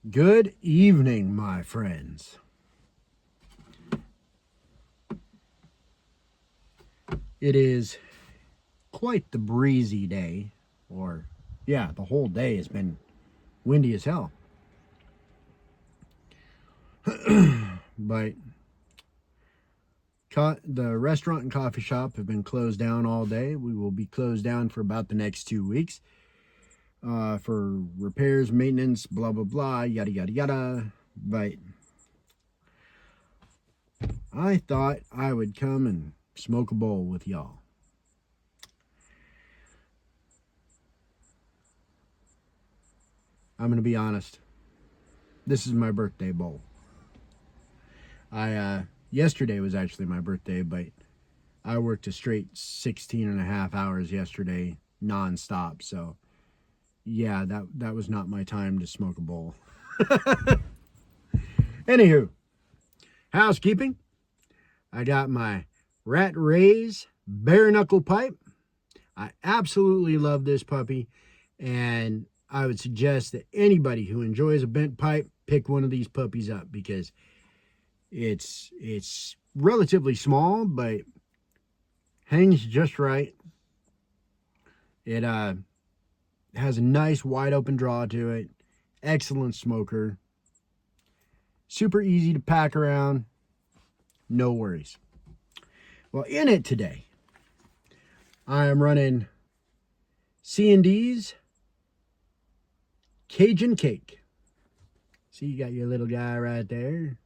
Good evening, my friends. It is quite the breezy day, the whole day has been windy as hell. But the restaurant and coffee shop have been closed down all day. We will be closed down for about the next 2 weeks for repairs, maintenance, blah, blah, blah, yada, yada, yada. But I thought I would come and smoke a bowl with y'all. I'm going to be honest. This is my birthday bowl. Yesterday was actually my birthday, but I worked a straight 16 and a half hours yesterday nonstop. So yeah, that was not my time to smoke a bowl. Anywho, housekeeping. I got my Rat Rays bare knuckle pipe. I absolutely love this puppy, and I would suggest that anybody who enjoys a bent pipe pick one of these puppies up, because it's relatively small, but hangs just right. It has a nice wide open draw to it. Excellent smoker. Super easy to pack around. No worries. Well, in it today, I am running C&D's Kajun Cake. See, you got your little guy right there.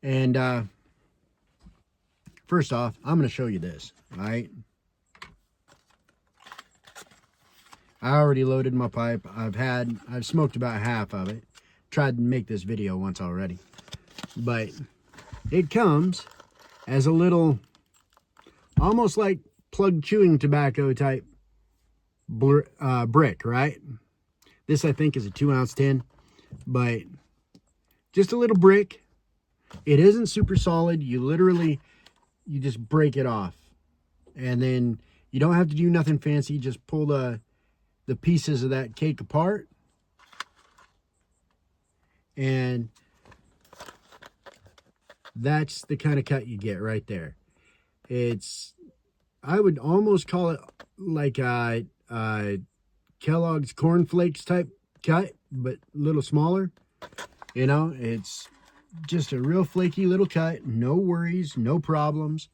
And first off, I'm going to show you this, all right? I already loaded my pipe. I've smoked about half of it. Tried to make this video once already. But it comes as a little, almost like plug chewing tobacco type brick, right? This, I think, is a 2-ounce tin, but just a little brick. It isn't super solid. You just break it off, and then you don't have to do nothing fancy. Just pull the pieces of that cake apart, and that's the kind of cut you get right there. I would almost call it like a Kellogg's Corn Flakes type cut, but a little smaller. You know, it's just a real flaky little cut. No worries, no problems.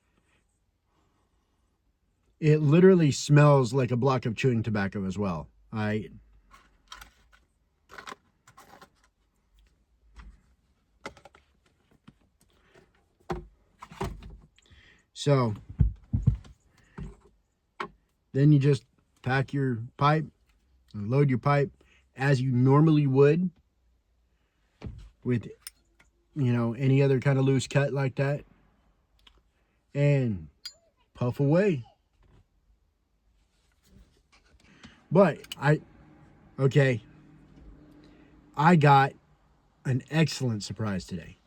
It literally smells like a block of chewing tobacco as well. So then you just pack your pipe, load your pipe as you normally would with, any other kind of loose cut like that, and puff away. But I got an excellent surprise today.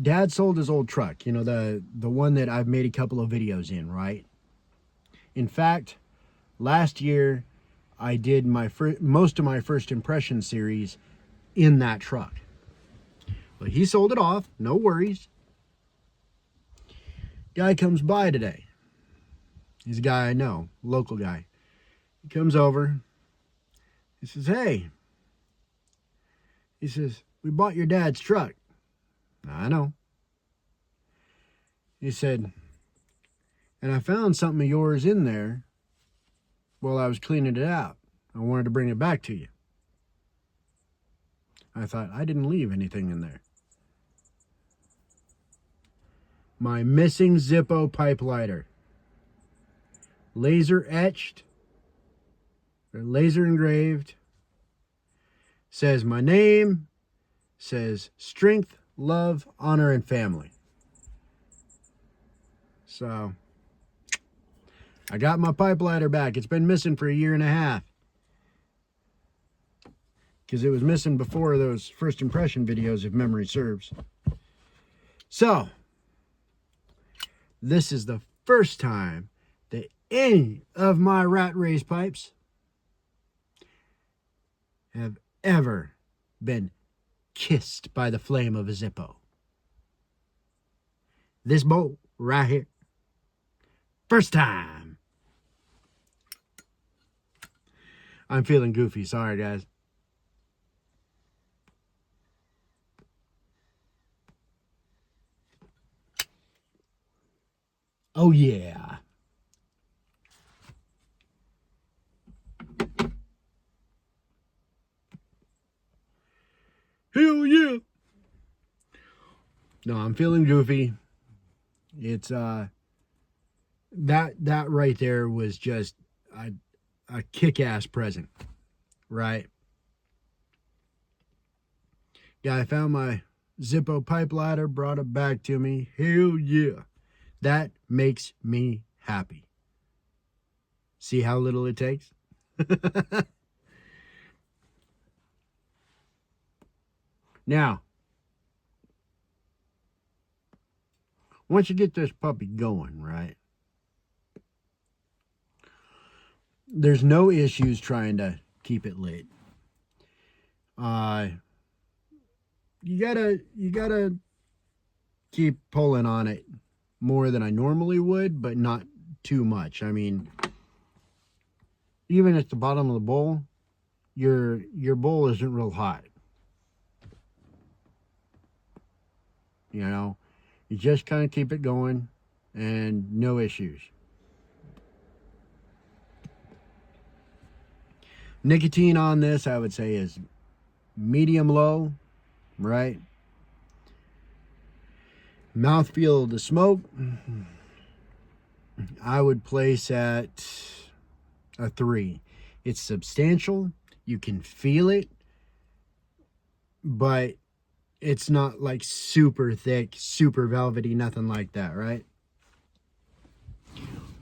Dad sold his old truck, the one that I've made a couple of videos in, right? In fact, last year I did most of my first impression series in that truck. But he sold it off, no worries. Guy comes by today. He's a guy I know, local guy. He comes over. He says, "Hey." He says, "We bought your dad's truck." I know. He said, "And I found something of yours in there while I was cleaning it out. I wanted to bring it back to you." I thought, I didn't leave anything in there. My missing Zippo pipe lighter. Laser etched, or laser engraved. Says my name. Says strength, love, honor, and family. So I got my pipe lighter back. It's been missing for 1.5 years. Because it was missing before those first impression videos, if memory serves. So this is the first time that any of my Rat Rays pipes have ever been kissed by the flame of a Zippo. This bowl right here. First time. I'm feeling goofy. Sorry, guys. Oh, yeah. Hell yeah. No, I'm feeling goofy. It's that right there was just a kick-ass present, right? Yeah, I found my Zippo pipe ladder, brought it back to me. Hell yeah. That makes me happy. See how little it takes? Now, once you get this puppy going, right? There's no issues trying to keep it lit. You gotta keep pulling on it more than I normally would, but not too much. I mean, even at the bottom of the bowl, your bowl isn't real hot. You know, you just kind of keep it going and no issues. Nicotine on this, I would say, is medium low, right? Mouthfeel of the smoke, I would place at a 3. It's substantial. You can feel it, but it's not like super thick, super velvety, nothing like that, right?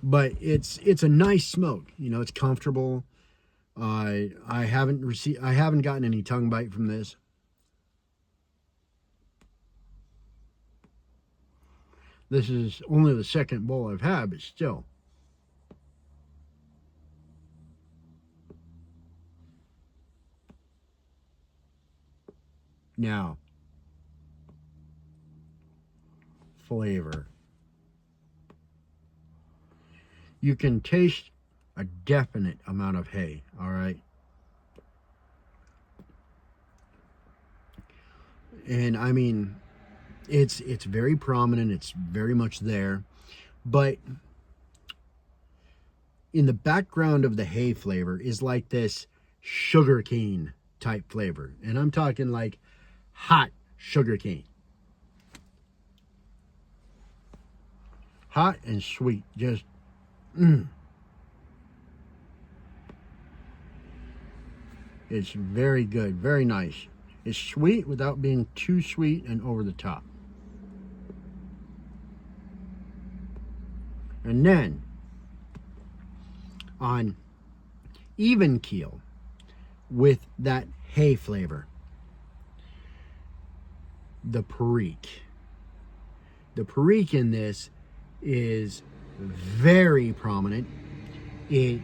But it's a nice smoke. You know, it's comfortable. I haven't gotten any tongue bite from this. This is only the second bowl I've had, but still. Now, flavor. You can taste a definite amount of hay, all right? And I mean, it's very prominent, it's very much there, but in the background of the hay flavor is like this sugarcane type flavor. And I'm talking like hot sugarcane. Hot and sweet, just It's very good, very nice. It's sweet without being too sweet and over the top. And then, on even keel with that hay flavor, the perique. The perique in this is very prominent. It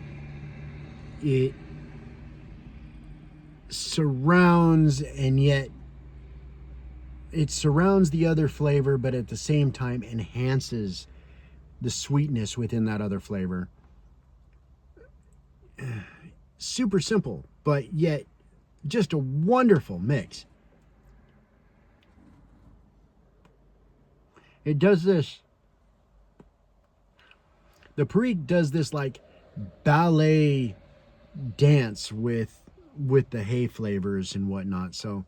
surrounds, and yet it surrounds the other flavor, but at the same time enhances the sweetness within that other flavor. Super simple, but yet just a wonderful mix. It does this, the perique does this like ballet dance with the hay flavors and whatnot. So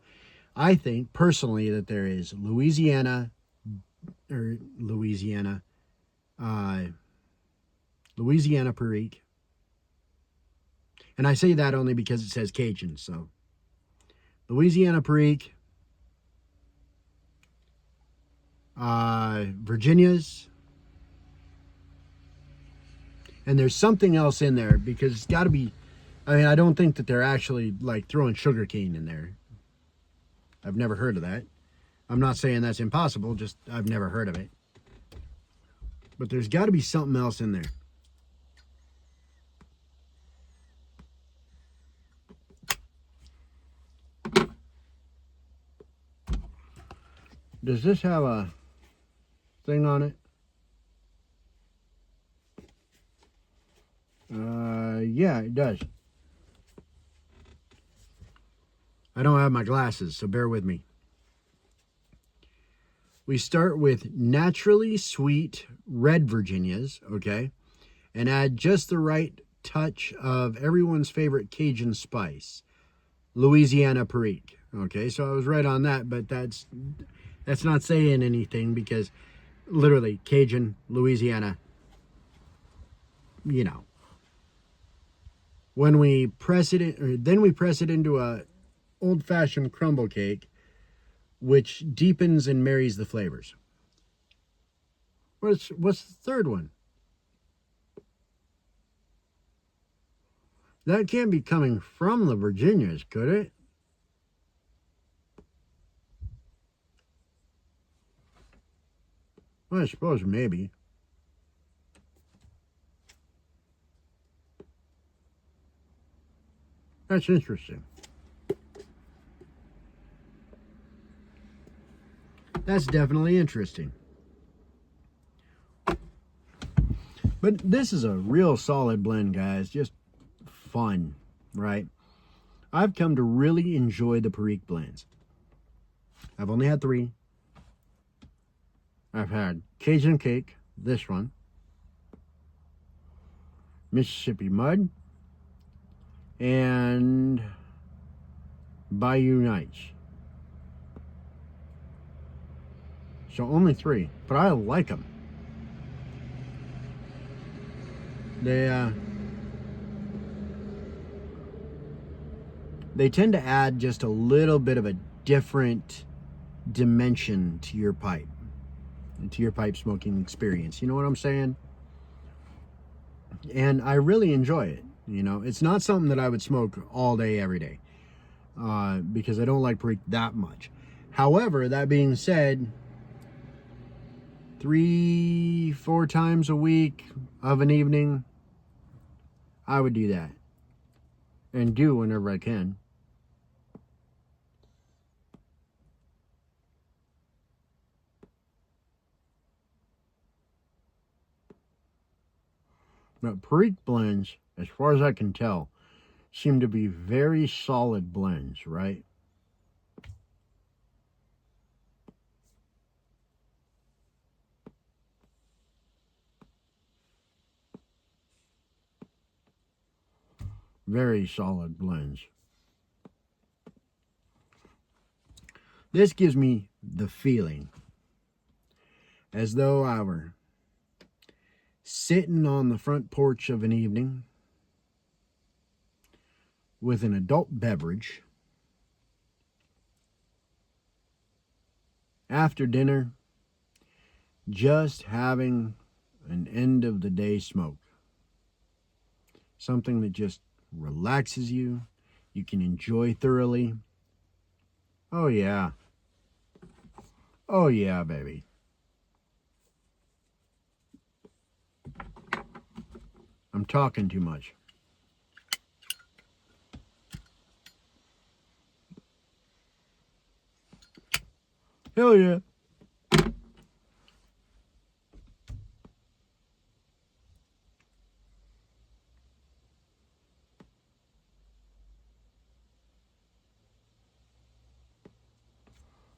I think personally that there is Louisiana perique. And I say that only because it says Cajun. So Louisiana perique, Virginia's, and there's something else in there because it's got to be, I mean, I don't think that they're actually like throwing sugarcane in there. I've never heard of that. I'm not saying that's impossible, just I've never heard of it. But there's got to be something else in there. Does this have a thing on it? Yeah, it does. I don't have my glasses, so bear with me. We start with naturally sweet red Virginias, okay? And add just the right touch of everyone's favorite Cajun spice, Louisiana Perique. Okay, so I was right on that, but that's not saying anything because literally Cajun, Louisiana, you know. When we press it in, or then we press it into a old-fashioned crumble cake, which deepens and marries the flavors. What's the third one? That can't be coming from the Virginias, could it? Well, I suppose maybe. That's interesting. That's definitely interesting. But this is a real solid blend, guys. Just fun, right? I've come to really enjoy the Perique blends. I've only had 3. I've had Cajun Cake, this one, Mississippi Mud, and Bayou Nights. So only 3, but I like them. They tend to add just a little bit of a different dimension to your pipe, to your pipe smoking experience. You know what I'm saying? And I really enjoy it. You know, it's not something that I would smoke all day, every day, because I don't like Perique that much. However, that being said, 3-4 times a week of an evening, I would do that, and do whenever I can. But Perique blends, as far as I can tell, seem to be very solid blends, right? Very solid blends. This gives me the feeling as though I were sitting on the front porch of an evening with an adult beverage after dinner, just having an end of the day smoke. Something that just relaxes you, you can enjoy thoroughly. Oh yeah. Oh yeah, baby. I'm talking too much. Hell yeah.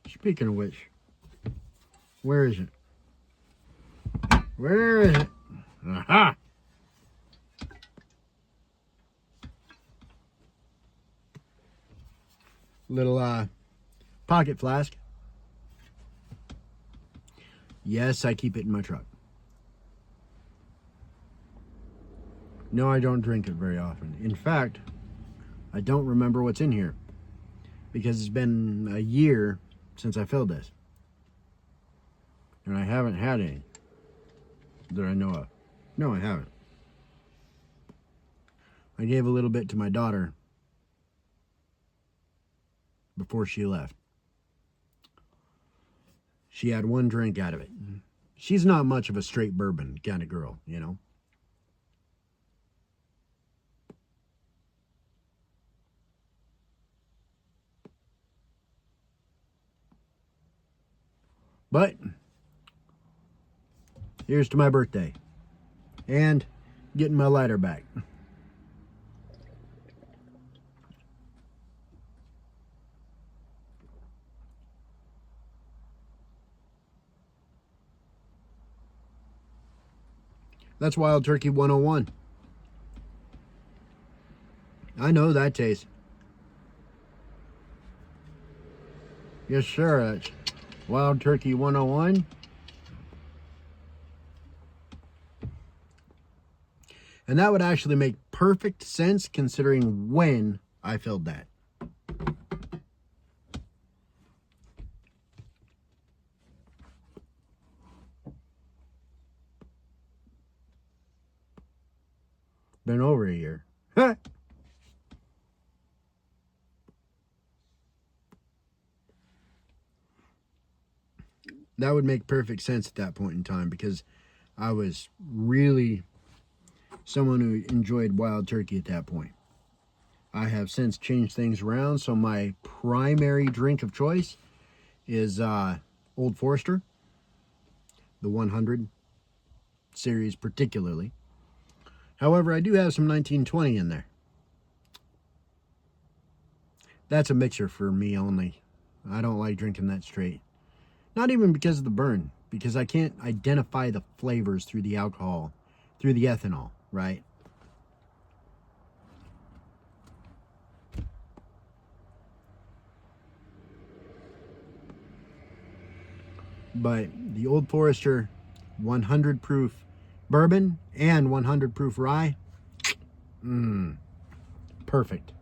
Speaking of which, where is it? Where is it? Aha! Little pocket flask. Yes, I keep it in my truck. No, I don't drink it very often. In fact, I don't remember what's in here because it's been a year since I filled this. And I haven't had any that I know of. No, I haven't. I gave a little bit to my daughter before she left. She had 1 drink out of it. She's not much of a straight bourbon kind of girl, you know. But here's to my birthday and getting my lighter back. That's Wild Turkey 101. I know that taste. Yes, sir. That's Wild Turkey 101. And that would actually make perfect sense considering when I filled that. Been over a year. That would make perfect sense at that point in time because I was really someone who enjoyed wild turkey at that point. I have since changed things around, so my primary drink of choice is Old Forester, the 100 series particularly. However, I do have some 1920 in there. That's a mixer for me only. I don't like drinking that straight. Not even because of the burn, because I can't identify the flavors through the alcohol, through the ethanol, right? But the Old Forester 100 proof bourbon and 100 proof rye, perfect.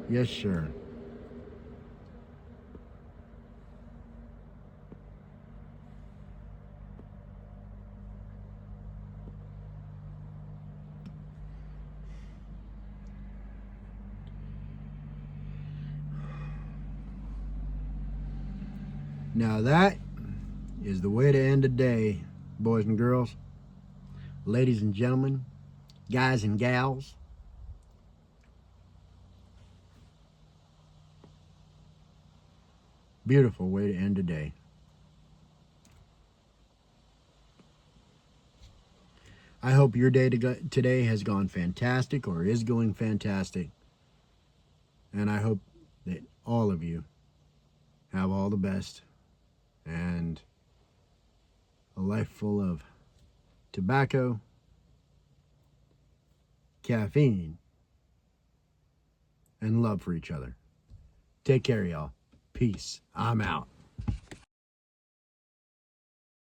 Yes, sir. Now that is the way to end the day, boys and girls, ladies and gentlemen, guys and gals. Beautiful way to end the day. I hope your day today has gone fantastic or is going fantastic. And I hope that all of you have all the best and a life full of tobacco, caffeine, and love for each other. Take care, y'all. Peace. I'm out.